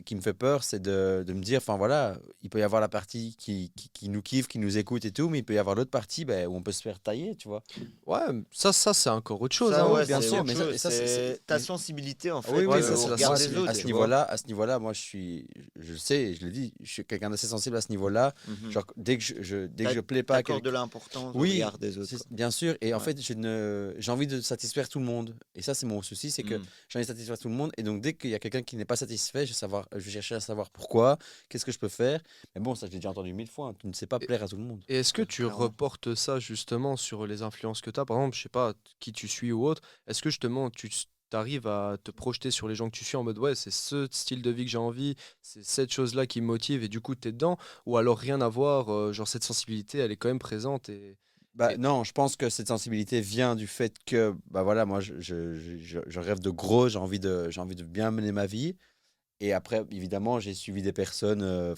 qui me fait peur, c'est de me dire, enfin voilà, il peut y avoir la partie qui nous kiffe, qui nous écoute et tout, mais il peut y avoir l'autre partie où on peut se faire tailler, tu vois. Ouais, ça c'est encore autre chose, Ça, hein. oui, ouais, bien c'est sûr, autre mais chose. ça, C'est ta sensibilité, en Ah fait, oui, oui, ça, mais c'est au la regard moi, des sensibilité. autres, à ce tu vois. niveau-là, je le sais, je l'ai dit, je suis quelqu'un d'assez sensible à ce niveau-là. Mhm. Genre, dès que je plais pas à T'accordes de quelqu'un. l'importance au Oui, regard des autres, quoi. bien sûr. Et en Ouais. fait, j'ai envie de satisfaire tout le monde. Et ça, c'est mon souci, c'est que Mm. j'ai envie de satisfaire tout le monde. Et donc, dès qu'il y a quelqu'un qui n'est pas satisfait, je vais chercher à savoir pourquoi, qu'est-ce que je peux faire. Mais bon, ça, je l'ai déjà entendu 1000 fois, hein. Tu ne sais pas Et, plaire à tout le monde. et est-ce que tu Clairement. reportes ça justement sur les influences que tu as? Par exemple, je sais pas, qui tu suis ou autre. Est-ce que justement tu arrives à te projeter sur les gens que tu suis en mode ouais, c'est ce style de vie que j'ai envie, c'est cette chose-là qui me motive et du coup tu es dedans? Ou alors rien à voir, genre cette sensibilité, elle est quand même présente Bah, et- non, je pense que cette sensibilité vient du fait que, bah voilà, moi, je rêve de gros, j'ai envie de bien mener ma vie. Et après, évidemment, j'ai suivi des personnes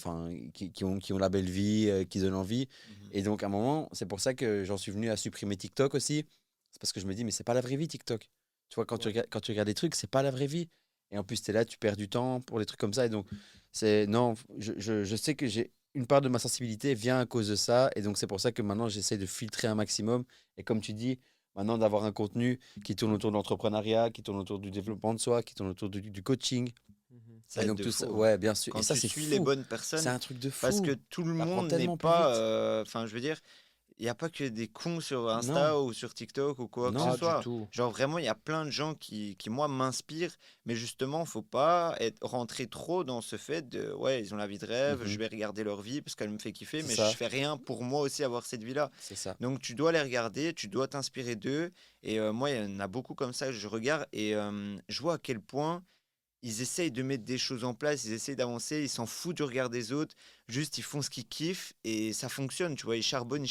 qui ont la belle vie, qui donnent envie. Mhm. Et donc, à un moment, c'est pour ça que j'en suis venu à supprimer TikTok aussi. C'est parce que je me dis, mais c'est pas la vraie vie, TikTok. Tu vois, Ouais. quand tu regardes des trucs, c'est pas la vraie vie. Et en plus, tu es là, tu perds du temps pour les trucs comme ça. Et donc, non, je sais que j'ai une part de ma sensibilité vient à cause de ça. Et donc, c'est pour ça que maintenant, j'essaie de filtrer un maximum. Et comme tu dis, maintenant, d'avoir un contenu qui tourne autour de l'entrepreneuriat, qui tourne autour du développement de soi, qui tourne autour du coaching. Mhm. Ça Et aide donc de tout ça, fou, hein. ouais, bien sûr. Et Quand ça, tu c'est suis les fou. bonnes C'est personnes, un truc de parce que fou. tout le T'apprends monde n'est tellement plus pas, vite. enfin, je veux dire, il n'y a pas que des cons sur Non, Insta ou sur TikTok ou quoi que ce non. Pas du soit. tout. Genre vraiment, il y a plein de gens qui moi, m'inspirent, mais justement, faut pas rentrer trop dans ce fait de, ouais, ils ont la vie de rêve, je Mhm. vais regarder leur vie parce qu'elle me fait kiffer, C'est mais je ça, fais rien pour moi aussi avoir cette vie-là. c'est ça. Donc tu dois les regarder, tu dois t'inspirer d'eux. Et moi, il y en a beaucoup comme ça que je regarde et je vois à quel point ils essayent de mettre des choses en place, ils essayent d'avancer, ils s'en foutent du regard des autres, juste ils font ce qu'ils kiffent et ça fonctionne, tu vois, ils charbonnent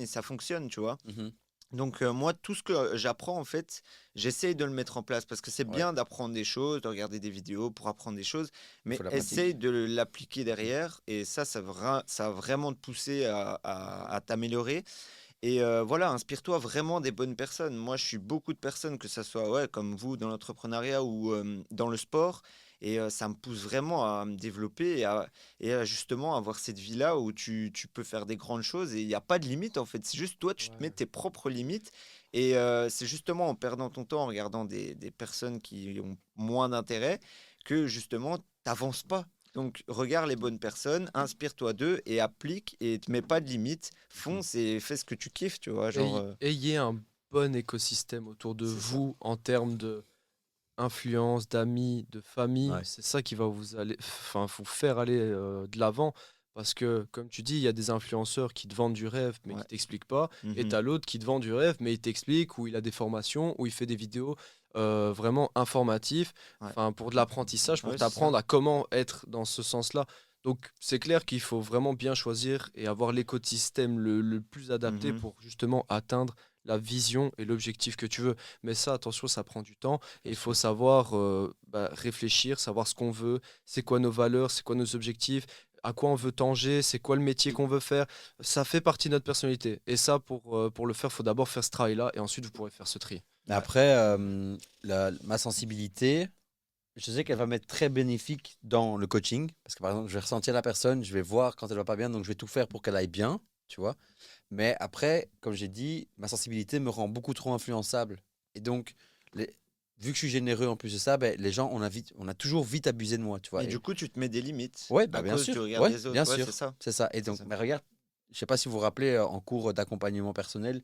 et ça fonctionne, tu vois. Mhm. Donc moi, tout ce que j'apprends, en fait, j'essaye de le mettre en place parce que c'est Ouais, bien d'apprendre des choses, de regarder des vidéos pour apprendre des choses, il faut mais la essaye pratique. de l'appliquer derrière et ça va vraiment te pousser à t'améliorer. Et voilà, inspire-toi vraiment des bonnes personnes. Moi, je suis beaucoup de personnes, que ça soit ouais, comme vous dans l'entrepreneuriat ou dans le sport. Et ça me pousse vraiment à me développer et à justement avoir cette vie-là où tu peux faire des grandes choses et il n'y a pas de limite en fait. C'est juste toi, tu te mets Ouais. tes propres limites. Et c'est justement en perdant ton temps, en regardant des personnes qui ont moins d'intérêt, que justement, tu n'avances pas. Donc, regarde les bonnes personnes, inspire-toi d'eux et applique et te mets pas de limites. Mhm. Fonce et fais ce que tu kiffes, tu vois. Genre, Ayez un bon écosystème autour de c'est ça. vous en termes de influence, d'amis, de famille. Ouais. C'est ça qui va vous faire aller de l'avant. Parce que, comme tu dis, il y a des influenceurs qui te vendent du rêve, mais Ouais. qui t'expliquent pas. Et Mhm. tu as l'autre qui te vend du rêve, mais il t'explique, où il a des formations, où il fait des vidéos vraiment informatives, Ouais. enfin, pour de l'apprentissage, pour Ouais, c'est ça. t'apprendre à comment être dans ce sens-là. Donc, c'est clair qu'il faut vraiment bien choisir et avoir l'écosystème le plus adapté Mhm. pour justement atteindre la vision et l'objectif que tu veux. Mais ça, attention, ça prend du temps. Et Bien il faut sûr. savoir réfléchir, savoir ce qu'on veut, c'est quoi nos valeurs, c'est quoi nos objectifs, à quoi on veut tanger, c'est quoi le métier qu'on veut faire. Ça fait partie de notre personnalité. Et ça, pour le faire, il faut d'abord faire ce travail-là et ensuite vous pourrez faire ce tri. Mais Ouais. après, ma sensibilité, je sais qu'elle va m'être très bénéfique dans le coaching. Parce que par exemple, je vais ressentir la personne, je vais voir quand elle va pas bien, donc je vais tout faire pour qu'elle aille bien, tu vois. Mais après, comme j'ai dit, ma sensibilité me rend beaucoup trop influençable. Et donc, les- vu que je suis généreux en plus de ça, ben, les gens, on a toujours vite abusé de moi, tu vois. Et du coup, tu te mets des limites Ouais, à bah bien cause du sûr. regard Ouais, des bien autres. Ouais, c'est sûr. ça. C'est ça. Et C'est donc, ça. mais regarde, je sais pas si vous vous rappelez en cours d'accompagnement personnel,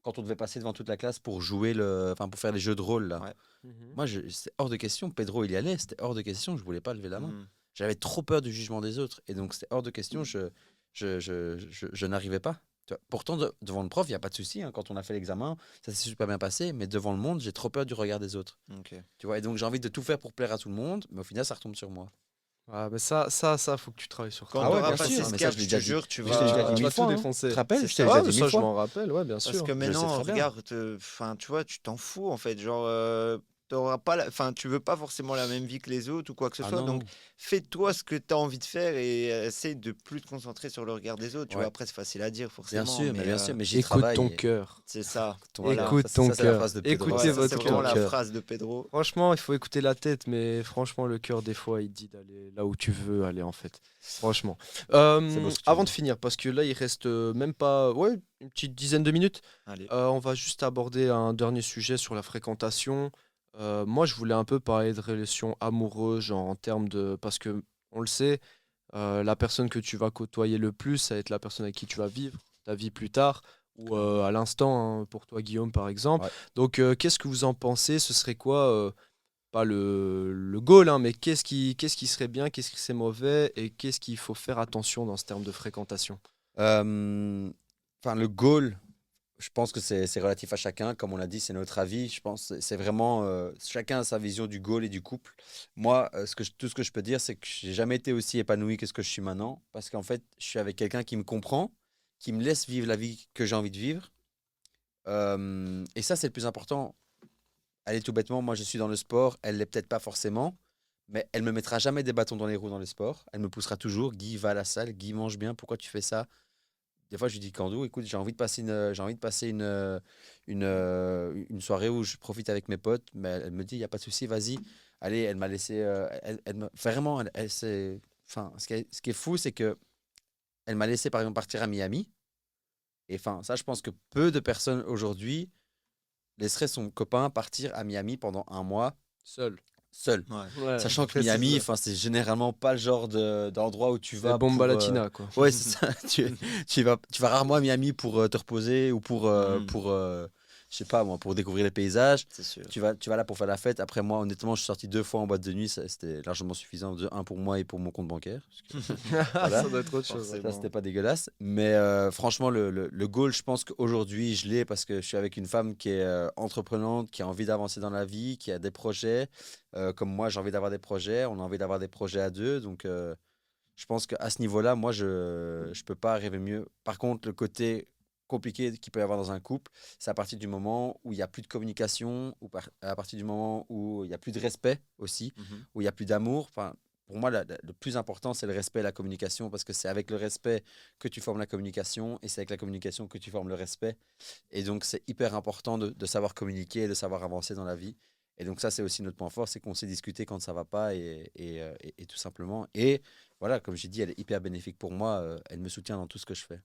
quand on devait passer devant toute la classe pour jouer pour faire les jeux de rôle là. Ouais. Moi, c'est hors de question. Pedro, il y allait, c'était hors de question. Je voulais pas lever la main. Mhm. J'avais trop peur du jugement des autres. Et donc, c'était hors de question. Je n'arrivais pas. Tu vois. Pourtant, devant le prof, il n'y a pas de souci, hein. Quand on a fait l'examen, ça s'est super bien passé. Mais devant le monde, j'ai trop peur du regard des autres. Ok. Tu vois. Et donc, j'ai envie de tout faire pour plaire à tout le monde. Mais au final, ça retombe sur moi. Ah, mais faut que tu travailles sur Quand toi. Ah tu ouais, auras bien passé sûr. ce Mais ça, cap, je l'ai je déjà te dit. jure, tu Mais je t'ai déjà dit vas. Tu mille vas tout fois, hein. défoncer. Tu te rappelles? C'est Je t'ai ça. déjà Ouais, dit mais 1000 ça, je fois. m'en rappelle, ouais, bien Parce sûr. que Je le sais maintenant, très bien. regarde, enfin, tu vois, tu t'en fous en fait. Genre, t'auras pas enfin, tu veux pas forcément la même vie que les autres ou quoi que ce Ah soit. non, Donc, fais-toi ce que tu as envie de faire et essaye de plus te concentrer sur le regard des autres. Tu vois, ouais, après, c'est facile à dire forcément, mais bien sûr, mais j'y Écoute ton travaille. cœur. c'est ça. Ton cœur, Voilà. Écoute ton ça c'est la cœur. phrase de Pedro. Écoutez Ouais, ça, c'est votre vraiment cœur. la Cœur. phrase de Pedro. Franchement, il faut écouter la tête, mais franchement, le cœur, des fois, il te dit d'aller là où tu veux aller, en fait. Franchement. C'est beau ce que tu Avant dis. de finir, parce que là, il reste même pas ouais, une petite dizaine de minutes, Allez. on va juste aborder un dernier sujet sur la fréquentation. Moi, je voulais un peu parler de relations amoureuses, genre en termes de... Parce que, on le sait, la personne que tu vas côtoyer le plus, ça va être la personne avec qui tu vas vivre ta vie plus tard, ou à l'instant, hein, pour toi, Guillaume, par exemple. Ouais. Donc, qu'est-ce que vous en pensez? Ce serait quoi, pas le goal, hein, mais qu'est-ce qui serait bien, qu'est-ce qui serait mauvais, et qu'est-ce qu'il faut faire attention dans ce terme de fréquentation? Enfin, le goal, je pense que c'est relatif à chacun. Comme on l'a dit, c'est notre avis. Je pense que c'est vraiment chacun a sa vision du goal et du couple. Moi, tout ce que je peux dire, c'est que j'ai jamais été aussi épanoui que ce que je suis maintenant. Parce qu'en fait, je suis avec quelqu'un qui me comprend, qui me laisse vivre la vie que j'ai envie de vivre. Et ça, c'est le plus important. Allez, tout bêtement, moi, je suis dans le sport. Elle l'est peut-être pas forcément. Mais elle me mettra jamais des bâtons dans les roues dans le sport. Elle me poussera toujours. Guy, va à la salle. Guy, mange bien. Pourquoi tu fais ça? Des fois, je lui dis, Kando, écoute, j'ai envie de passer une soirée où je profite avec mes potes. Mais elle me dit, il n'y a pas de souci, vas-y. Allez, elle m'a laissé. Vraiment, enfin, ce qui est fou, c'est que elle m'a laissé, par exemple, partir à Miami. Et enfin, ça, je pense que peu de personnes aujourd'hui laisseraient son copain partir à Miami pendant un mois Seul. seul. Ouais. Ouais, Sachant que précise Miami, ça. enfin, c'est généralement pas le genre d'endroit où tu C'est vas Bomba pour. Latina, quoi. Ouais, c'est ça. Tu vas rarement à Miami pour te reposer ou Mhm. je sais pas moi, pour découvrir les paysages. C'est sûr. Tu vas là pour faire la fête. Après, moi, honnêtement, je suis sorti 2 fois en boîte de nuit. C'était largement suffisant. Un pour moi et pour mon compte bancaire. Voilà. Ça doit être autre chose. Forcément. Ça, c'était pas dégueulasse. Mais franchement, le goal, je pense qu'aujourd'hui, je l'ai parce que je suis avec une femme qui est entreprenante, qui a envie d'avancer dans la vie, qui a des projets. Comme moi, j'ai envie d'avoir des projets. On a envie d'avoir des projets à deux. Donc, je pense qu'à ce niveau-là, moi, je ne peux pas rêver mieux. Par contre, le côté compliqué qu'il peut y avoir dans un couple, c'est à partir du moment où il n'y a plus de communication, ou à partir du moment où il n'y a plus de respect aussi, Mhm. où il n'y a plus d'amour. Enfin, pour moi, le plus important, c'est le respect et la communication, parce que c'est avec le respect que tu formes la communication, et c'est avec la communication que tu formes le respect. Et donc, c'est hyper important de savoir communiquer et de savoir avancer dans la vie. Et donc, ça, c'est aussi notre point fort, c'est qu'on sait discuter quand ça ne va pas, et tout simplement. Et voilà, comme j'ai dit, elle est hyper bénéfique pour moi. Elle me soutient dans tout ce que je fais.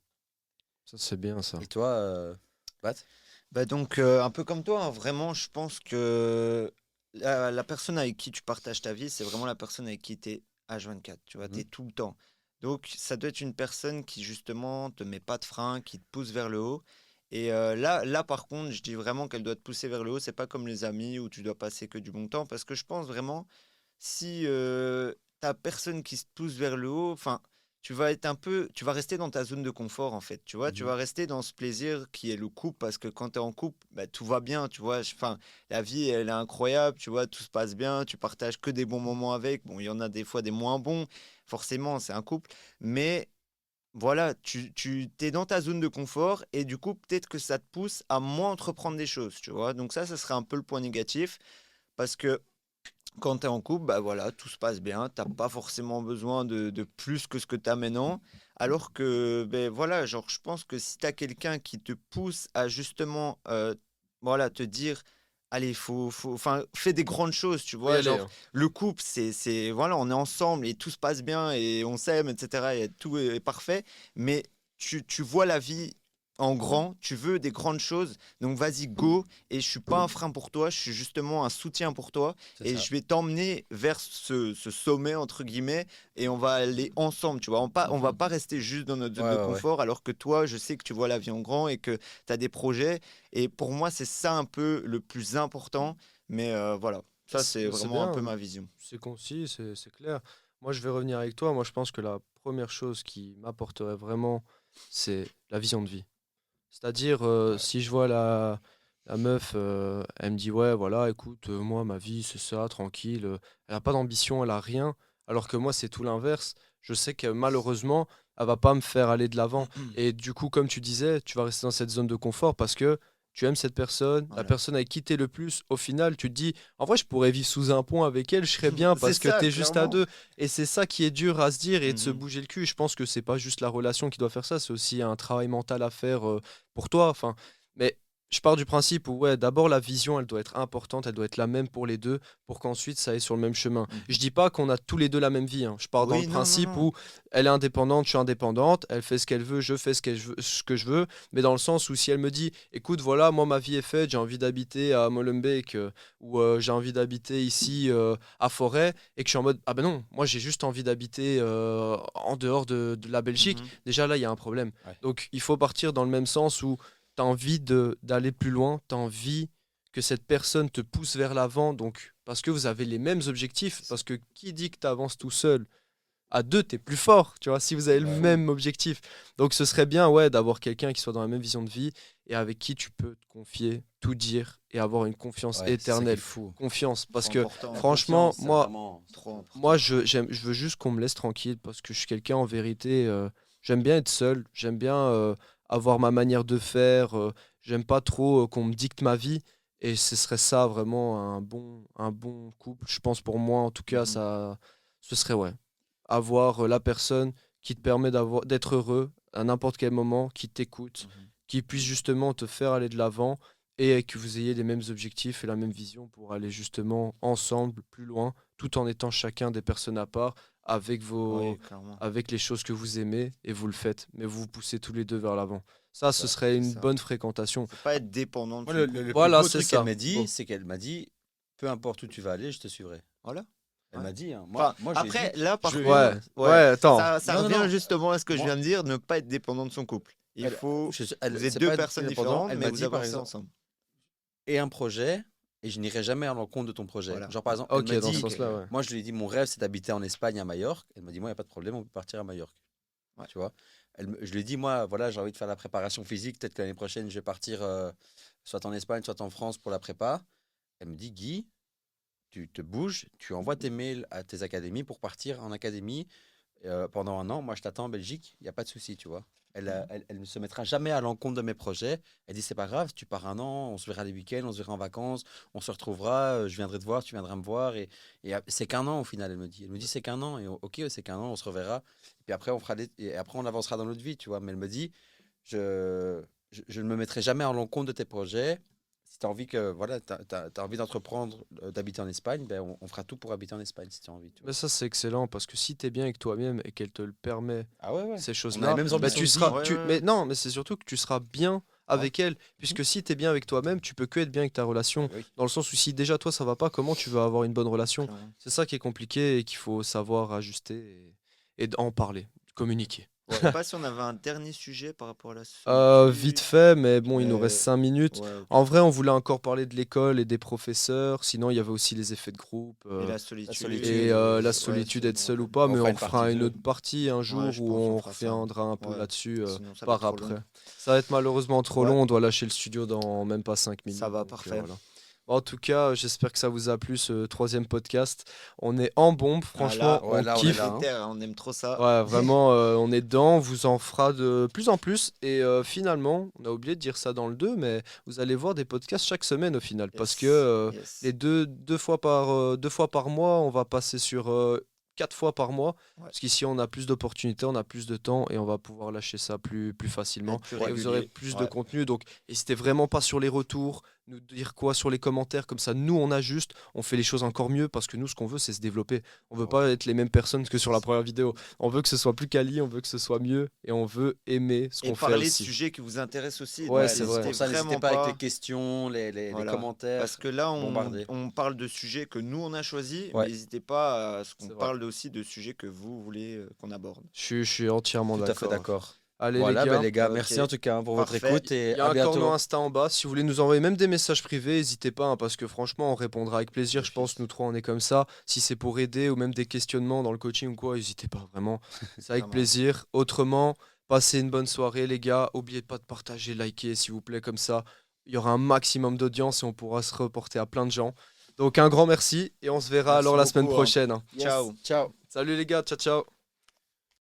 Ça, c'est bien, ça. Et toi, Pat? Bah donc, un peu comme toi, hein, vraiment, je pense que la personne avec qui tu partages ta vie, c'est vraiment la personne avec qui tu es H24, tu vois, tu es Mhm. tout le temps. Donc, ça doit être une personne qui, justement, te met pas de frein, qui te pousse vers le haut. Et là, par contre, je dis vraiment qu'elle doit te pousser vers le haut. C'est pas comme les amis où tu dois passer que du bon temps. Parce que je pense vraiment, si t'as personne qui se pousse vers le haut, enfin, tu vas rester dans ta zone de confort en fait. Tu vois, tu Mhm. vas rester dans ce plaisir qui est le couple parce que quand tu es en couple, bah, tout va bien. Tu vois, enfin, la vie elle est incroyable. Tu vois, tout se passe bien. Tu partages que des bons moments avec. Bon, il y en a des fois des moins bons. Forcément, c'est un couple, mais voilà, tu t'es dans ta zone de confort et du coup, peut-être que ça te pousse à moins entreprendre des choses, tu vois. Donc ça serait un peu le point négatif parce que quand tu es en couple, bah voilà, tout se passe bien. T'as pas forcément besoin de plus que ce que tu as maintenant. Alors que, ben voilà, genre, je pense que si tu as quelqu'un qui te pousse à justement, voilà, te dire, allez, enfin, fais des grandes choses, tu Faut y vois. aller, Genre, hein. le couple, voilà, on est ensemble et tout se passe bien et on s'aime, etc. Et tout est parfait. Mais tu vois la vie en grand, tu veux des grandes choses. Donc, vas-y, go. Et je suis pas un frein pour toi, je suis justement un soutien pour toi C'est et ça. je vais t'emmener vers ce sommet entre guillemets et on va aller ensemble, tu vois. On va Mhm. pas rester juste dans notre Ouais, zone de ouais, ouais. confort alors que toi, je sais que tu vois la vie en grand et que tu as des projets et pour moi, c'est ça un peu le plus important, mais voilà. Ça c'est C'est vraiment un peu bien, ma vision. c'est concis, c'est clair. Moi, je vais revenir avec toi. Moi, je pense que la première chose qui m'apporterait vraiment, c'est la vision de vie. C'est-à-dire, Ouais. si je vois la meuf, elle me dit, ouais, voilà, écoute, moi, ma vie, c'est ça, tranquille. Elle n'a pas d'ambition, elle a rien. Alors que moi, c'est tout l'inverse. Je sais que malheureusement, elle va pas me faire aller de l'avant. Et du coup, comme tu disais, tu vas rester dans cette zone de confort parce que tu aimes cette personne, la Voilà. personne avec qui tu es le plus, au final, tu te dis, en vrai, je pourrais vivre sous un pont avec elle, je serais bien parce C'est que ça, tu es juste à clairement. deux. Et c'est ça qui est dur à se dire et de se Mhm. bouger le cul. Je pense que c'est pas juste la relation qui doit faire ça, c'est aussi un travail mental à faire pour toi. Enfin, mais je pars du principe où, ouais, d'abord, la vision, elle doit être importante, elle doit être la même pour les deux pour qu'ensuite ça aille sur le même chemin. Je Mhm. dis pas qu'on a tous les deux la même vie, hein. Je pars dans le Oui, non, non, principe non. où elle est indépendante, je suis indépendante, elle fait ce qu'elle veut, je fais ce que je veux, mais dans le sens où si elle me dit, écoute, voilà, moi ma vie est faite, j'ai envie d'habiter à Molenbeek ou j'ai envie d'habiter ici à Forêt, et que je suis en mode, ah ben non, moi j'ai juste envie d'habiter en dehors de la Belgique, Mhm. déjà là il y a un problème. Ouais. Donc il faut partir dans le même sens où tu as envie d'aller plus loin, tu as envie que cette personne te pousse vers l'avant, donc parce que vous avez les mêmes objectifs, parce que qui dit que tu avances tout seul à deux, t'es plus fort, tu vois, si vous avez le Bah oui. même objectif. Donc ce serait bien, ouais, d'avoir quelqu'un qui soit dans la même vision de vie et avec qui tu peux te confier, tout dire et avoir une confiance Ouais, c'est ça qui est éternelle. fou. Confiance, parce Trop que important. La franchement, confiance, c'est moi, vraiment- Trop important. moi je veux juste qu'on me laisse tranquille parce que je suis quelqu'un en vérité, j'aime bien être seul, j'aime bien avoir ma manière de faire, j'aime pas trop qu'on me dicte ma vie et ce serait ça vraiment un bon couple, je pense pour moi en tout cas, Mhm. ça, ce serait ouais avoir la personne qui te permet d'être heureux à n'importe quel moment, qui t'écoute, Mhm. qui puisse justement te faire aller de l'avant et que vous ayez les mêmes objectifs et la même vision pour aller justement ensemble plus loin, tout en étant chacun des personnes à part avec Oui, clairement. avec les choses que vous aimez et vous le faites, mais vous vous poussez tous les deux vers l'avant. Ça, ce ça, serait c'est une ça. bonne fréquentation. Faut pas être dépendant de Moi, son couple. le plus Voilà, beau c'est truc qu'elle ça. m'a dit, Bon. c'est qu'elle m'a dit, peu importe où tu vas aller, je te suivrai. Voilà. Elle Ouais. m'a dit, hein. Enfin, Moi, je lui ai après, dit, là, par je lui ai contre, dit, Ouais, attends. ça Non, non, revient non. justement à ce que je Moi- viens de dire, ne pas être dépendant de son couple. Il elle- faut, elle- vous êtes c'est deux pas être personnes indépendant. différentes, Elle mais m'a vous dit, par avancez exemple, ensemble. et un projet, et je n'irai jamais à l'encontre de ton projet. Voilà. Genre, par exemple, elle Ok, m'a dans ce dit, sens-là, ouais. moi, je lui ai dit, mon rêve, c'est d'habiter en Espagne, à Majorque. Elle m'a dit, moi, il n'y a pas de problème, on peut partir à Majorque. Ouais. Tu vois? Je lui ai dit, moi, voilà, j'ai envie de faire la préparation physique. Peut-être que l'année prochaine, je vais partir soit en Espagne, soit en France pour la prépa. Elle me dit, Guy, tu te bouges, tu envoies tes mails à tes académies pour partir en académie pendant un an. Moi, je t'attends en Belgique, il n'y a pas de souci, tu vois. Elle ne se mettra jamais à l'encontre de mes projets. Elle dit, c'est pas grave, tu pars un an, on se verra les week-ends, on se verra en vacances, on se retrouvera, je viendrai te voir, tu viendras me voir. Et c'est qu'un an au final, elle me dit. Elle me dit, c'est qu'un an, et ok, c'est qu'un an, on se reverra. Et puis après, et après, on avancera dans notre vie, tu vois. Mais elle me dit, je ne me mettrai jamais à l'encontre de tes projets. Si tu as envie que voilà, t'as envie d'entreprendre, d'habiter en Espagne, ben on fera tout pour habiter en Espagne si tu as envie. Tu vois. Mais ça, c'est excellent parce que si tu es bien avec toi-même et qu'elle te le permet, Ah ouais, ouais. ces On a les choses-là, mêmes bah, ambitions tu de seras. vie. Ouais, ouais, Mais ouais. non, mais c'est surtout que tu seras bien avec elle. Puisque si tu es bien avec toi-même, tu peux que être bien avec ta relation. Oui. Dans le sens où si déjà toi ça va pas, comment tu veux avoir une bonne relation? Clairement. C'est ça qui est compliqué et qu'il faut savoir ajuster et en parler, communiquer. Je sais pas si on avait un dernier sujet par rapport à la Vite solitude. fait, mais bon, il nous Mais- reste 5 minutes. Ouais, ok. En vrai, on voulait encore parler de l'école et des professeurs. Sinon, il y avait aussi les effets de groupe. Et la solitude. solitude, Et ouais, la c'est solitude, bon, être seul ouais. ou pas, On mais fera on une fera partie une 2. autre partie un jour je où pense qu'on on fera ça. reviendra un peu Ouais. là-dessus Sinon, ça va par être trop après. long. Ça va être malheureusement trop Ouais. long, on doit lâcher le studio dans même pas 5 minutes. Ça va, donc, parfait. voilà. Bon, en tout cas, j'espère que ça vous a plu ce troisième podcast. On est en bombe, franchement, Ah, ouais, on là, on est kiffe. là, hein. on aime trop ça. Ouais, vraiment, on est dedans, on vous en fera de plus en plus. Et finalement, on a oublié de dire ça dans le 2, mais vous allez voir des podcasts chaque semaine au final. Parce Yes, que yes. les deux fois par mois, on va passer sur 4 fois par mois. Ouais. Parce qu'ici, on a plus d'opportunités, on a plus de temps et on va pouvoir lâcher ça plus facilement. Être plus Et vous aurez régulier. plus de Ouais. contenu. Donc, n'hésitez vraiment pas sur les retours, nous dire quoi sur les commentaires. Comme ça, nous, on ajuste, on fait les choses encore mieux parce que nous, ce qu'on veut, c'est se développer. On veut pas être les mêmes personnes que sur la première vidéo. On veut que ce soit plus quali, on veut que ce soit mieux et on veut aimer ce Et qu'on fait parler de aussi. sujets qui vous intéressent aussi. Ouais, donc c'est vrai. Pour ça, n'hésitez vraiment pas avec les questions, les Voilà. commentaires. Parce que là, bombarder. on parle de sujets que nous, on a choisis. Ouais. Mais n'hésitez pas à ce qu'on C'est vrai. parle aussi de sujets que vous voulez qu'on aborde. Je suis entièrement Tout à fait d'accord. d'accord. Allez, Voilà, les gars. ben, les gars, Ok. merci en tout cas pour votre Parfait. écoute et Il y a à un corno bientôt. Insta en bas. Si vous voulez nous envoyer même des messages privés, n'hésitez pas, hein, parce que franchement, on répondra avec plaisir. Je pense, nous trois, on est comme ça. Si c'est pour aider ou même des questionnements dans le coaching ou quoi, n'hésitez pas, vraiment. C'est avec Vraiment. plaisir. Autrement, passez une bonne soirée, les gars. N'oubliez pas de partager, liker, s'il vous plaît, comme ça. Il y aura un maximum d'audience et on pourra se reporter à plein de gens. Donc, un grand merci et on se verra Merci alors la semaine beaucoup, hein. prochaine. Ciao. Ciao. Salut les gars, ciao ciao.